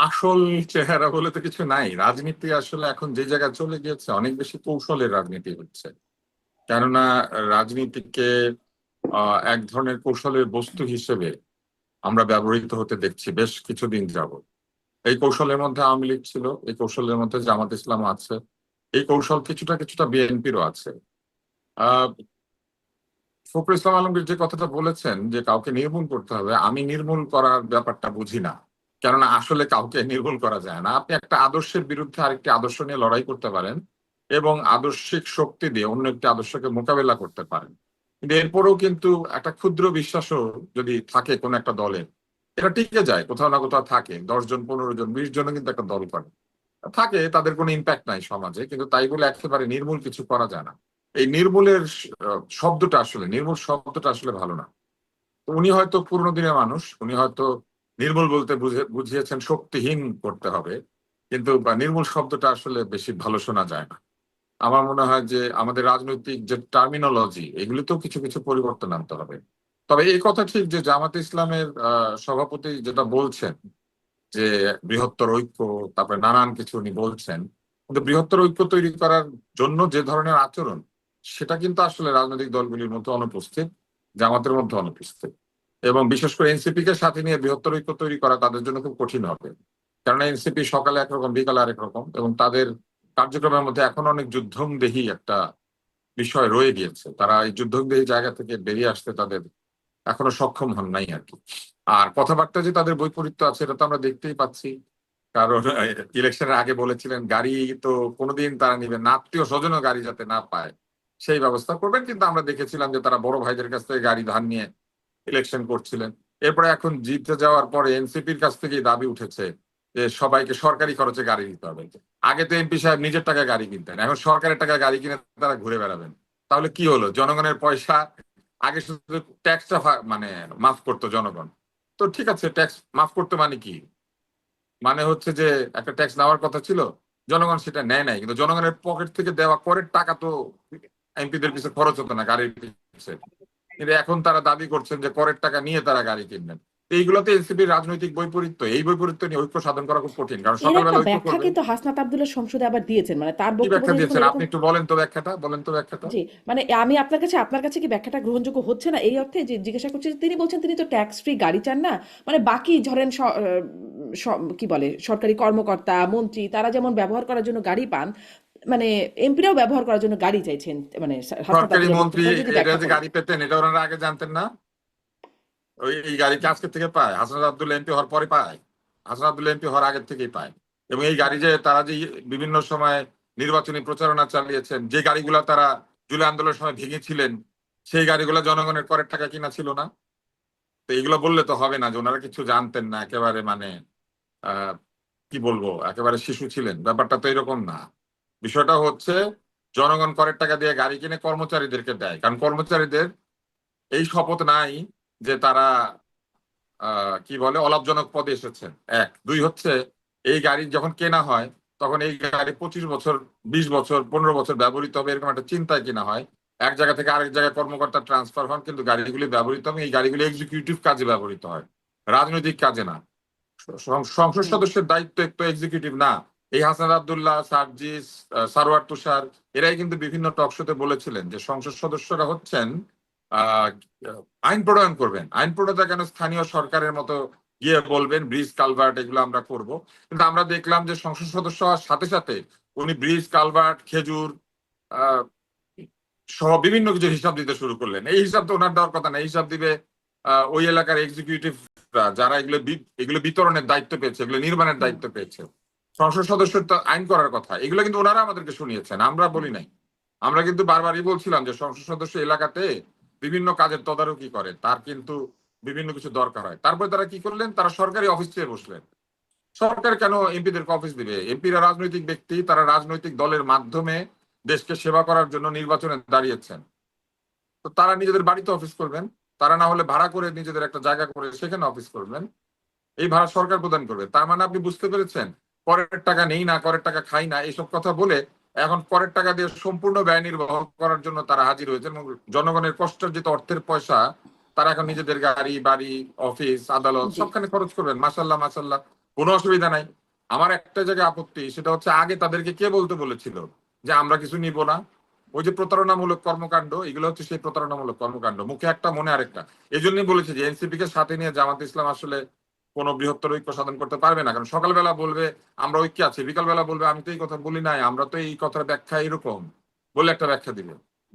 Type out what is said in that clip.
আসল চেহারা বলে তো কিছু নাই। রাজনীতি আসলে এখন যে জায়গায় চলে গিয়েছে, অনেক বেশি কৌশলের রাজনীতি হচ্ছে। কেননা রাজনীতিকে এক ধরনের কৌশলের বস্তু হিসেবে আমরা ব্যবহৃত হতে দেখছি বেশ কিছুদিন যাবত। এই কৌশলের মধ্যে আওয়ামী লীগ ছিল, এই কৌশলের মধ্যে জামাত ইসলাম আছে, এই কৌশল কিছুটা কিছুটা বিএনপিরও আছে। আহ ফখরুল ইসলাম আলমগীর যে কথাটা বলেছেন যে কাউকে নির্মূল করতে হবে, আমি নির্মূল করার ব্যাপারটা বুঝি না। কেননা আসলে কাউকে নির্মূল করা যায় না। আপনি একটা আদর্শের বিরুদ্ধে আরেকটি আদর্শ নিয়ে লড়াই করতে পারেন এবং আদর্শিক শক্তি দিয়ে অন্য একটি আদর্শকে মোকাবেলা করতে পারেন, কিন্তু এরপরেও কিন্তু একটা ক্ষুদ্র বিশ্বাসও যদি থাকে কোন একটা দলের, এটা টিকে যায়। কোথাও না কোথাও থাকে, 10 জন 15 জন 20 জনও কিন্তু একটা দল করে থাকে, তাদের কোনো ইম্প্যাক্ট নাই সমাজে, কিন্তু তাই বলে একেবারে নির্মূল কিছু করা যায় না। এই নির্মূলের শব্দটা আসলে, নির্মূল শব্দটা আসলে ভালো না। তো উনি হয়তো পুরোনো দিনের মানুষ, উনি হয়তো নির্মূল বলতে বুঝিয়েছেন শক্তিহীন করতে হবে, কিন্তু নির্মূল শব্দটা আসলে বেশি ভালো শোনা যায় না। আমার মনে হয় যে আমাদের রাজনৈতিক যে টার্মিনোলজি, এগুলিতেও কিছু কিছু পরিবর্তন আনতে হবে। তবে এই কথা ঠিক যে জামাতে ইসলামের সভাপতি যেটা বলছেন যে বৃহত্তর ঐক্য, তারপরে নানান কিছু উনি বলছেন, কিন্তু বৃহত্তর ঐক্য তৈরি করার জন্য যে ধরনের আচরণ, সেটা কিন্তু আসলে রাজনৈতিক দলগুলির মধ্যে অনুপস্থিত, জামাতের মধ্যে অনুপস্থিত। এবং বিশেষ করে এনসিপি কে সাথে নিয়ে বৃহত্তর ঐক্য তৈরি করা তাদের জন্য খুব কঠিন হবে। কারণ এনসিপি সকালে একরকম, বিকালে আরেক রকম, এবং তাদের কার্যক্রমের মধ্যে এখন অনেক যুদ্ধংদেহী একটা বিষয় রয়ে গিয়েছে। তারা এই যুদ্ধংদেহী জায়গা থেকে বেরিয়ে আসতে তাদের এখনো সক্ষম হন নাই আর কি। আর কথাবার্তা যে তাদের বৈপরীত্য আছে, এটা তো আমরা দেখতেই পাচ্ছি। কারণ ইলেকশনের আগে বলেছিলেন গাড়ি তো কোনোদিন তারা নিবেন না, আত্মীয় স্বজনও গাড়ি যাতে না পায় সেই ব্যবস্থা করবেন, কিন্তু আমরা দেখেছিলাম যে তারা বড় ভাইদের কাছ থেকে গাড়ি ধার নিয়ে ইলেকশন করছিলেন। এরপরে এখন জিতে যাওয়ার পরে এনসিপির কাছ থেকে দাবি উঠেছে যে সবাইকে সরকারি খরচে গাড়ি দিতে হবে। আগে তো এমপি সাহেব নিজের টাকায় গাড়ি কিনতেন, এখন সরকারের টাকায় গাড়ি কিনে তারা ঘুরে বেড়াবেন। তাহলে কি হলো? জনগণের পয়সা, আগে শুধু ট্যাক্সটা মানে মাফ করতো জনগণ, তো ঠিক আছে, ট্যাক্স মাফ করতে মানে কি? মানে হচ্ছে যে একটা ট্যাক্স নেওয়ার কথা ছিল, জনগণ সেটা নেয় নাই, কিন্তু জনগণের পকেট থেকে দেওয়া করের টাকা তো এমপিদের পিছনে খরচ হতো না গাড়ির পিছনে। কিন্তু এখন তারা দাবি করছেন যে করের টাকা নিয়ে তারা গাড়ি কিনবেন। এইগুলোতে এনসিপির রাজনৈতিক বৈপরীত্য, এই বৈপরীত্য নিয়ে ঐক্য সাধন করা খুব কঠিন, কারণ এর একটা সকালবেলা ঐক্য ব্যাখ্যা করবেন। কিন্তু হাসনাত আব্দুল্লাহ সংসদে আবার দিয়েছেন, মানে তার কি বক্তব্য ব্যাখ্যা যখন দিয়েছেন এরকম। আপনি একটু বলেন তো ব্যাখ্যাটা, বলেন তো ব্যাখ্যাটা। জি, মানে আমি আপনার কাছে কি ব্যাখ্যাটা গ্রহণযোগ্য হচ্ছে না, এই অর্থে যে জিজ্ঞাসা করছি যে তিনি বলছেন তিনি তো ট্যাক্স ফ্রি গাড়ি চান না, মানে বাকি ধরেন কি বলে সরকারি কর্মকর্তা মন্ত্রী তারা যেমন ব্যবহার করার জন্য গাড়ি পান, মানে এমপিরাও ব্যবহার করার জন্য গাড়ি চাইছেন, মানে হাসনাত সরকারি আব্দুল্লাহ মন্ত্রী বক্তব্যটা যদি এরা ব্যাখ্যা যে করেন। গাড়ি পেতেন, এটা ওনারা আগে জানতেন না? ওই এই গাড়ি কি আজকে থেকে পায়? হাসনাত আব্দুল্লাহ এমপি হওয়ার পরে পায়? হাসনাত আব্দুল্লাহ এমপি হওয়ার আগের থেকেই পায়। এবং এই গাড়ি যে তারা যে বিভিন্ন সময় নির্বাচনী প্রচারণা চালিয়েছেন, যে গাড়িগুলা তারা জুলাই আন্দোলনের সময় ভেঙেছিলেন, সেই গাড়িগুলো জনগণের করের টাকা কিনা ছিল না? তো এইগুলো বললে তো হবে না যে ওনারা কিছু জানতেন না, একেবারে মানে আহ কি বলবো, একেবারে শিশু ছিলেন। ব্যাপারটা তো এরকম না। বিষয়টা হচ্ছে জনগণ করের টাকা দিয়ে গাড়ি কিনে কর্মচারীদেরকে দেয়, কারণ কর্মচারীদের এই শপথ নাই যে তারা কি বলে অলাভজনক পদে এসেছেন। এক, দুই হচ্ছে এই গাড়ি যখন কেনা হয় তখন এই গাড়ি 25 বছর, 20 বছর, 15 বছর ব্যবহৃত হবে, এরকম একটা চিন্তায় কিনা হয়। এক জায়গা থেকে আরেক জায়গায় কর্মকর্তা ট্রান্সফার হন, কিন্তু গাড়িগুলি ব্যবহৃত হবে, এই গাড়িগুলি এক্সিকিউটিভ কাজে ব্যবহৃত হয়, রাজনৈতিক কাজে না। সংসদ হুম। সদস্যের দায়িত্ব একটু এক্সিকিউটিভ না। এই হাসান আব্দুল্লাহ, সার্জিস, সারোয়ার তুষার, এরাই কিন্তু বিভিন্ন টক শোতে বলেছিলেন যে সংসদ সদস্যরা হচ্ছেন আহ আইন প্রণয়ন করবেন। আইন প্রণেতা কেন স্থানীয় সরকারের মতো গিয়ে বলবেন ব্রিজ কালভার্ট এগুলো আমরা করব? কিন্তু আমরা দেখলাম যে সংসদ সদস্য হওয়ার সাথে সাথে উনি ব্রিজ কালভার্ট, খেজুর আহ সহ বিভিন্ন কিছু হিসাব দিতে শুরু করলেন। এই হিসাব তো ওনার দেওয়ার কথা না, হিসাব দিবে ওই এলাকার এক্সিকিউটিভ যারা এগুলো এগুলো বিতরণের দায়িত্ব পেয়েছে, এগুলো নির্মাণের হুম। দায়িত্ব পেয়েছে। সংসদ সদস্যের তো আইন করার কথা, এগুলো কিন্তু ওনারা আমাদেরকে শুনিয়েছেন, আমরা হুম। বলি নাই। আমরা কিন্তু বারবারই বলছিলাম যে সংসদ সদস্য এলাকাতে বিভিন্ন কাজের তদারকি করে, তার কিন্তু বিভিন্ন কিছু দরকার হয়। তারপরে তারা কি করলেন? তারা সরকারি অফিস চেয়ে বসলেন। সরকার কেন এমপিদেরকে অফিস দিবে? এমপিরা রাজনৈতিক ব্যক্তি, তারা রাজনৈতিক দলের মাধ্যমে দেশকে সেবা করার জন্য নির্বাচনে দাঁড়িয়েছেন। তো তারা নিজেদের বাড়িতে অফিস করবেন, তারা না হলে ভাড়া করে নিজেদের একটা জায়গা করে সেখানে অফিস করবেন। এই ভাড়া সরকার প্রদান করবে। তার মানে আপনি বুঝতে পেরেছেন, করের টাকা নেই না, করের টাকা খাই না, এইসব কথা বলে এখন করের টাকা দিয়ে সম্পূর্ণ ব্যয় নির্বাহ করার জন্য তারা হাজির হয়েছেন, এবং জনগণের কষ্টার্জিত অর্থের পয়সা তারা এখন নিজেদের গাড়ি, বাড়ি, অফিস, আদালত জি। সবখানে খরচ করবেন। মাসাল্লাহ মাসাল্লাহ, কোনো অসুবিধা নাই। আমার একটা জায়গায় আপত্তি, সেটা হচ্ছে আগে তাদেরকে কে বলতে বলেছিল যে আমরা কিছু নিব না? ওই যে প্রতারণামূলক কর্মকাণ্ড, এগুলো হচ্ছে সেই প্রতারণামূলক কর্মকাণ্ড, মুখে একটা মনে আরেকটা। এই জন্যই বলেছি যে এনসিপি কে সাথে নিয়ে জামাত ইসলাম আসলে কোনো বৃহত্তর ঐক্য সাধন করতে পারবে না। কারণ সকালবেলা বলবে আমরা ঐক্যে আছি, বিকালবেলা বলবে আমি তো এই কথা বলি নাই, আমরা তো এই কথার ব্যাখ্যা এরকম বলে একটা ব্যাখ্যা দিবে।